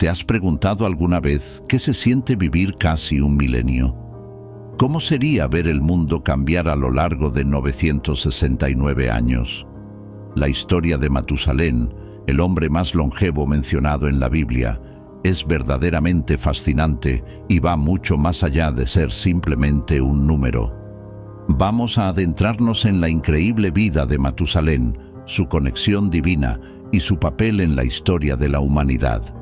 ¿Te has preguntado alguna vez qué se siente vivir casi un milenio? ¿Cómo sería ver el mundo cambiar a lo largo de 969 años? La historia de Matusalén, el hombre más longevo mencionado en la Biblia, es verdaderamente fascinante y va mucho más allá de ser simplemente un número. Vamos a adentrarnos en la increíble vida de Matusalén, su conexión divina y su papel en la historia de la humanidad.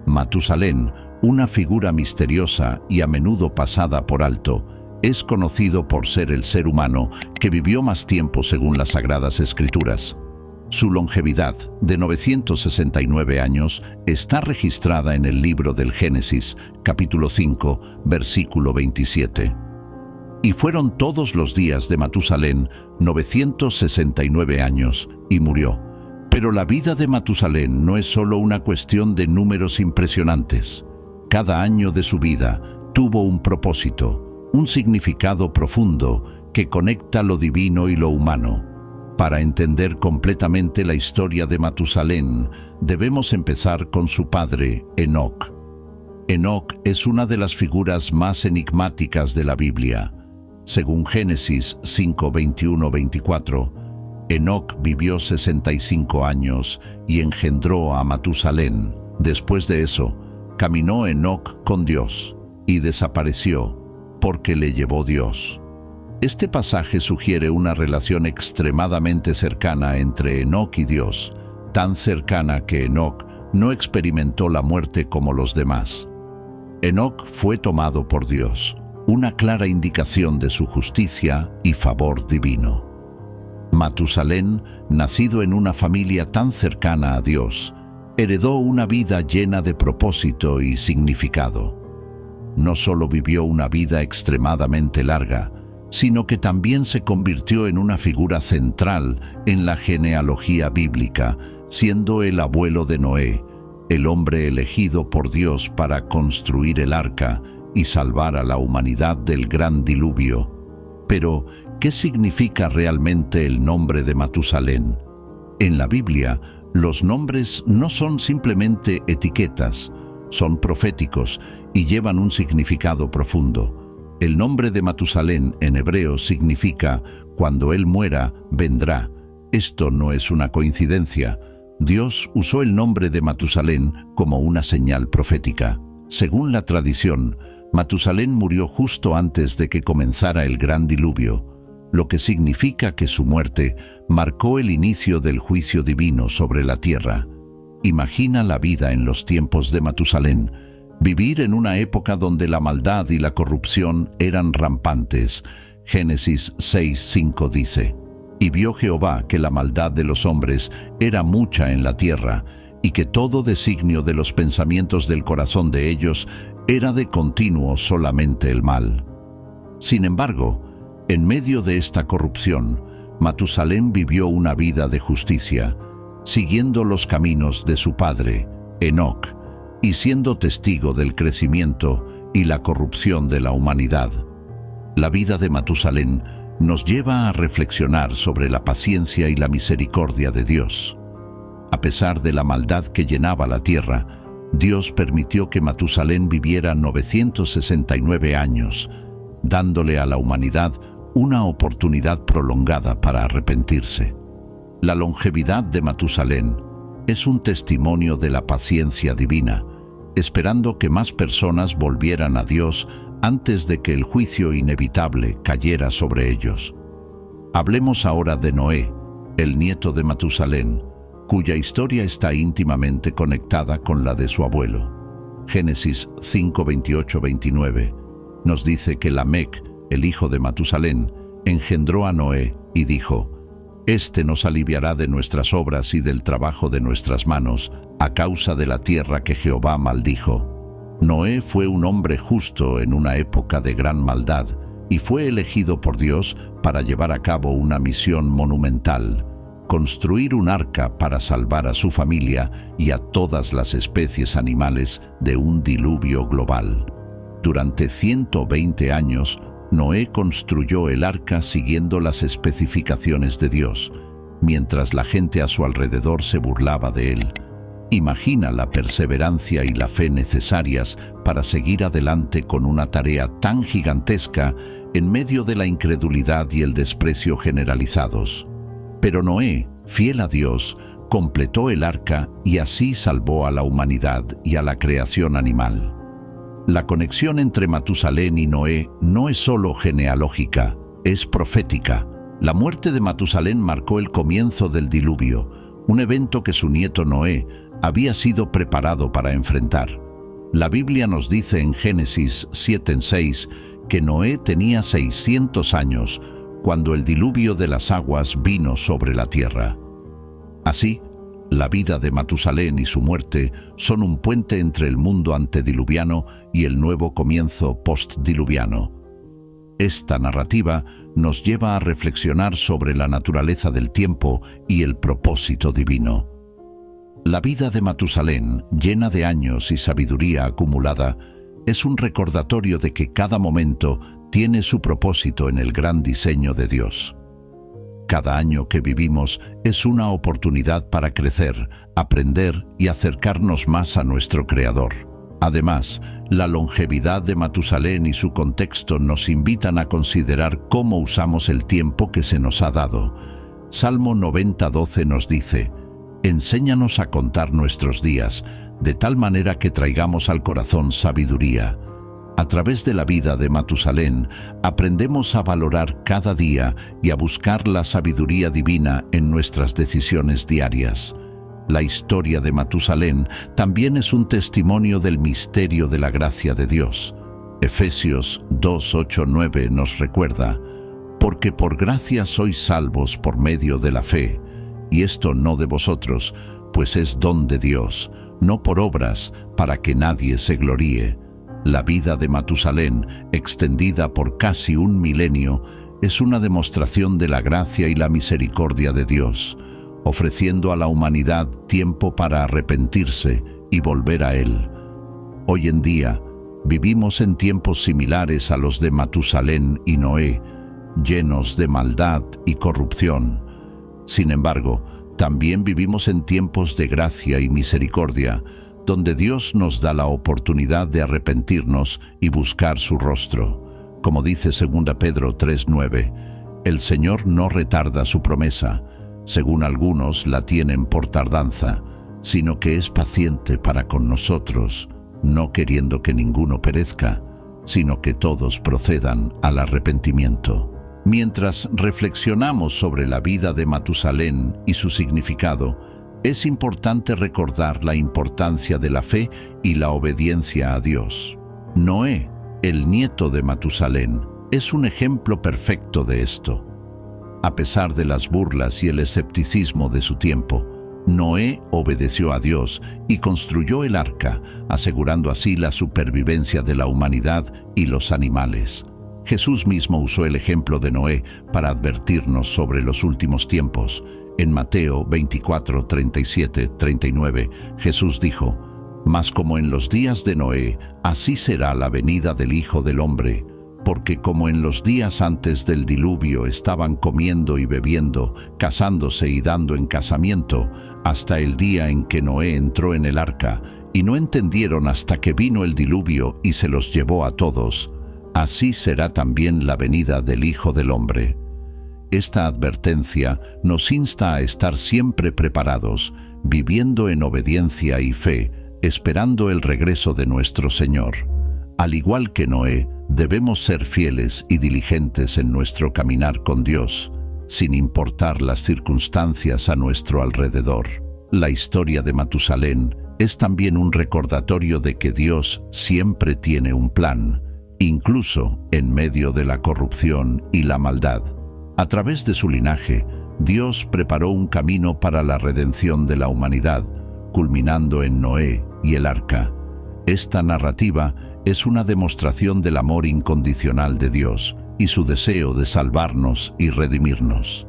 Matusalén, una figura misteriosa y a menudo pasada por alto, es conocido por ser el ser humano que vivió más tiempo según las Sagradas Escrituras. Su longevidad, de 969 años, está registrada en el libro del Génesis, capítulo 5, versículo 27. Y fueron todos los días de Matusalén 969 años, y murió. Pero la vida de Matusalén no es solo una cuestión de números impresionantes. Cada año de su vida tuvo un propósito, un significado profundo que conecta lo divino y lo humano. Para entender completamente la historia de Matusalén, debemos empezar con su padre, Enoc. Enoc es una de las figuras más enigmáticas de la Biblia. Según Génesis 5, 21-24, Enoc vivió 65 años y engendró a Matusalén. Después de eso, caminó Enoc con Dios y desapareció porque le llevó Dios. Este pasaje sugiere una relación extremadamente cercana entre Enoc y Dios, tan cercana que Enoc no experimentó la muerte como los demás. Enoc fue tomado por Dios, una clara indicación de su justicia y favor divino. Matusalén, nacido en una familia tan cercana a Dios, heredó una vida llena de propósito y significado. No solo vivió una vida extremadamente larga, sino que también se convirtió en una figura central en la genealogía bíblica, siendo el abuelo de Noé, el hombre elegido por Dios para construir el arca y salvar a la humanidad del gran diluvio. Pero, ¿qué significa realmente el nombre de Matusalén? En la Biblia, los nombres no son simplemente etiquetas, son proféticos y llevan un significado profundo. El nombre de Matusalén en hebreo significa «cuando él muera, vendrá». Esto no es una coincidencia. Dios usó el nombre de Matusalén como una señal profética. Según la tradición, Matusalén murió justo antes de que comenzara el gran diluvio, lo que significa que su muerte marcó el inicio del juicio divino sobre la tierra. Imagina la vida en los tiempos de Matusalén, vivir en una época donde la maldad y la corrupción eran rampantes. Génesis 6:5 dice: «Y vio Jehová que la maldad de los hombres era mucha en la tierra, y que todo designio de los pensamientos del corazón de ellos era de continuo solamente el mal». Sin embargo, en medio de esta corrupción, Matusalén vivió una vida de justicia, siguiendo los caminos de su padre, Enoc, y siendo testigo del crecimiento y la corrupción de la humanidad. La vida de Matusalén nos lleva a reflexionar sobre la paciencia y la misericordia de Dios. A pesar de la maldad que llenaba la tierra, Dios permitió que Matusalén viviera 969 años, dándole a la humanidad una oportunidad prolongada para arrepentirse. La longevidad de Matusalén es un testimonio de la paciencia divina, esperando que más personas volvieran a Dios antes de que el juicio inevitable cayera sobre ellos. Hablemos ahora de Noé, el nieto de Matusalén, cuya historia está íntimamente conectada con la de su abuelo. Génesis 5, 28-29 nos dice que Lamec, el hijo de Matusalén, engendró a Noé y dijo: «Este nos aliviará de nuestras obras y del trabajo de nuestras manos, a causa de la tierra que Jehová maldijo». Noé fue un hombre justo en una época de gran maldad y fue elegido por Dios para llevar a cabo una misión monumental: construir un arca para salvar a su familia y a todas las especies animales de un diluvio global. Durante 120 años, Noé construyó el arca siguiendo las especificaciones de Dios, mientras la gente a su alrededor se burlaba de él. Imagina la perseverancia y la fe necesarias para seguir adelante con una tarea tan gigantesca en medio de la incredulidad y el desprecio generalizados. Pero Noé, fiel a Dios, completó el arca y así salvó a la humanidad y a la creación animal. La conexión entre Matusalén y Noé no es solo genealógica, es profética. La muerte de Matusalén marcó el comienzo del diluvio, un evento que su nieto Noé había sido preparado para enfrentar. La Biblia nos dice en Génesis 7:6 que Noé tenía 600 años cuando el diluvio de las aguas vino sobre la tierra. Así, la vida de Matusalén y su muerte son un puente entre el mundo antediluviano y el nuevo comienzo postdiluviano. Esta narrativa nos lleva a reflexionar sobre la naturaleza del tiempo y el propósito divino. La vida de Matusalén, llena de años y sabiduría acumulada, es un recordatorio de que cada momento tiene su propósito en el gran diseño de Dios. Cada año que vivimos es una oportunidad para crecer, aprender y acercarnos más a nuestro Creador. Además, la longevidad de Matusalén y su contexto nos invitan a considerar cómo usamos el tiempo que se nos ha dado. Salmo 90:12 nos dice: «Enséñanos a contar nuestros días, de tal manera que traigamos al corazón sabiduría». A través de la vida de Matusalén, aprendemos a valorar cada día y a buscar la sabiduría divina en nuestras decisiones diarias. La historia de Matusalén también es un testimonio del misterio de la gracia de Dios. Efesios 2:8-9 nos recuerda: «Porque por gracia sois salvos por medio de la fe, y esto no de vosotros, pues es don de Dios, no por obras, para que nadie se gloríe». La vida de Matusalén, extendida por casi un milenio, es una demostración de la gracia y la misericordia de Dios, ofreciendo a la humanidad tiempo para arrepentirse y volver a Él. Hoy en día, vivimos en tiempos similares a los de Matusalén y Noé, llenos de maldad y corrupción. Sin embargo, también vivimos en tiempos de gracia y misericordia, donde Dios nos da la oportunidad de arrepentirnos y buscar su rostro. Como dice 2 Pedro 3:9, «El Señor no retarda su promesa, según algunos la tienen por tardanza, sino que es paciente para con nosotros, no queriendo que ninguno perezca, sino que todos procedan al arrepentimiento». Mientras reflexionamos sobre la vida de Matusalén y su significado, es importante recordar la importancia de la fe y la obediencia a Dios. Noé, el nieto de Matusalén, es un ejemplo perfecto de esto. A pesar de las burlas y el escepticismo de su tiempo, Noé obedeció a Dios y construyó el arca, asegurando así la supervivencia de la humanidad y los animales. Jesús mismo usó el ejemplo de Noé para advertirnos sobre los últimos tiempos. En Mateo 24:37-39, Jesús dijo: «Mas como en los días de Noé, así será la venida del Hijo del Hombre, porque como en los días antes del diluvio estaban comiendo y bebiendo, casándose y dando en casamiento, hasta el día en que Noé entró en el arca, y no entendieron hasta que vino el diluvio y se los llevó a todos, así será también la venida del Hijo del Hombre». Esta advertencia nos insta a estar siempre preparados, viviendo en obediencia y fe, esperando el regreso de nuestro Señor. Al igual que Noé, debemos ser fieles y diligentes en nuestro caminar con Dios, sin importar las circunstancias a nuestro alrededor. La historia de Matusalén es también un recordatorio de que Dios siempre tiene un plan, incluso en medio de la corrupción y la maldad. A través de su linaje, Dios preparó un camino para la redención de la humanidad, culminando en Noé y el arca. Esta narrativa es una demostración del amor incondicional de Dios y su deseo de salvarnos y redimirnos.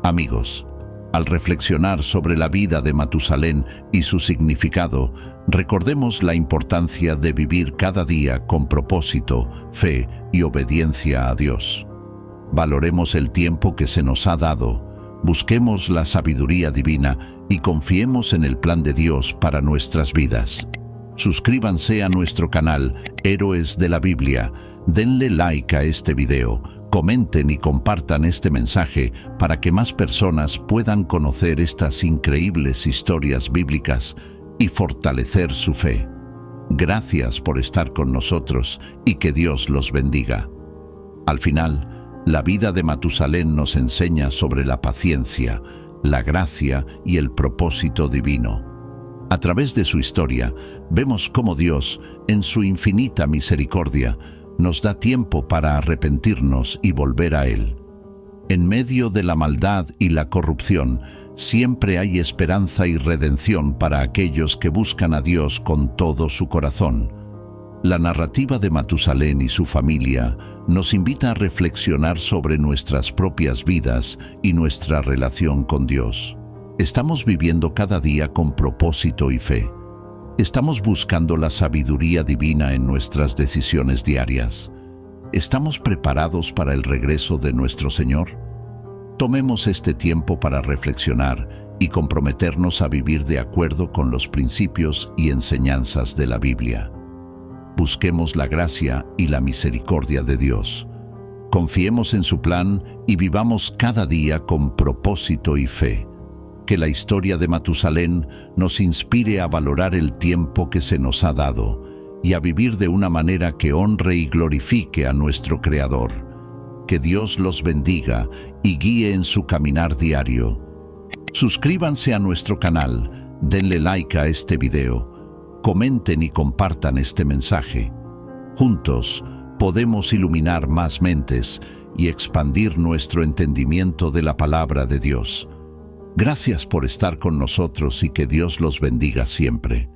Amigos, al reflexionar sobre la vida de Matusalén y su significado, recordemos la importancia de vivir cada día con propósito, fe y obediencia a Dios. Valoremos el tiempo que se nos ha dado, Busquemos la sabiduría divina y confiemos en el plan de Dios para nuestras vidas. Suscríbanse a nuestro canal Héroes de la Biblia, denle like a este video, comenten y compartan este mensaje para que más personas puedan conocer estas increíbles historias bíblicas y fortalecer su fe. Gracias por estar con nosotros y que Dios los bendiga. Al final, la vida de Matusalén nos enseña sobre la paciencia, la gracia y el propósito divino. A través de su historia, vemos cómo Dios, en su infinita misericordia, nos da tiempo para arrepentirnos y volver a Él. En medio de la maldad y la corrupción, siempre hay esperanza y redención para aquellos que buscan a Dios con todo su corazón. La narrativa de Matusalén y su familia nos invita a reflexionar sobre nuestras propias vidas y nuestra relación con Dios. Estamos viviendo cada día con propósito y fe. Estamos buscando la sabiduría divina en nuestras decisiones diarias. ¿Estamos preparados para el regreso de nuestro Señor? Tomemos este tiempo para reflexionar y comprometernos a vivir de acuerdo con los principios y enseñanzas de la Biblia. Busquemos la gracia y la misericordia de Dios. Confiemos en su plan y vivamos cada día con propósito y fe. Que la historia de Matusalén nos inspire a valorar el tiempo que se nos ha dado y a vivir de una manera que honre y glorifique a nuestro Creador. Que Dios los bendiga y guíe en su caminar diario. Suscríbanse a nuestro canal, denle like a este video, comenten y compartan este mensaje. Juntos podemos iluminar más mentes y expandir nuestro entendimiento de la palabra de Dios. Gracias por estar con nosotros y que Dios los bendiga siempre.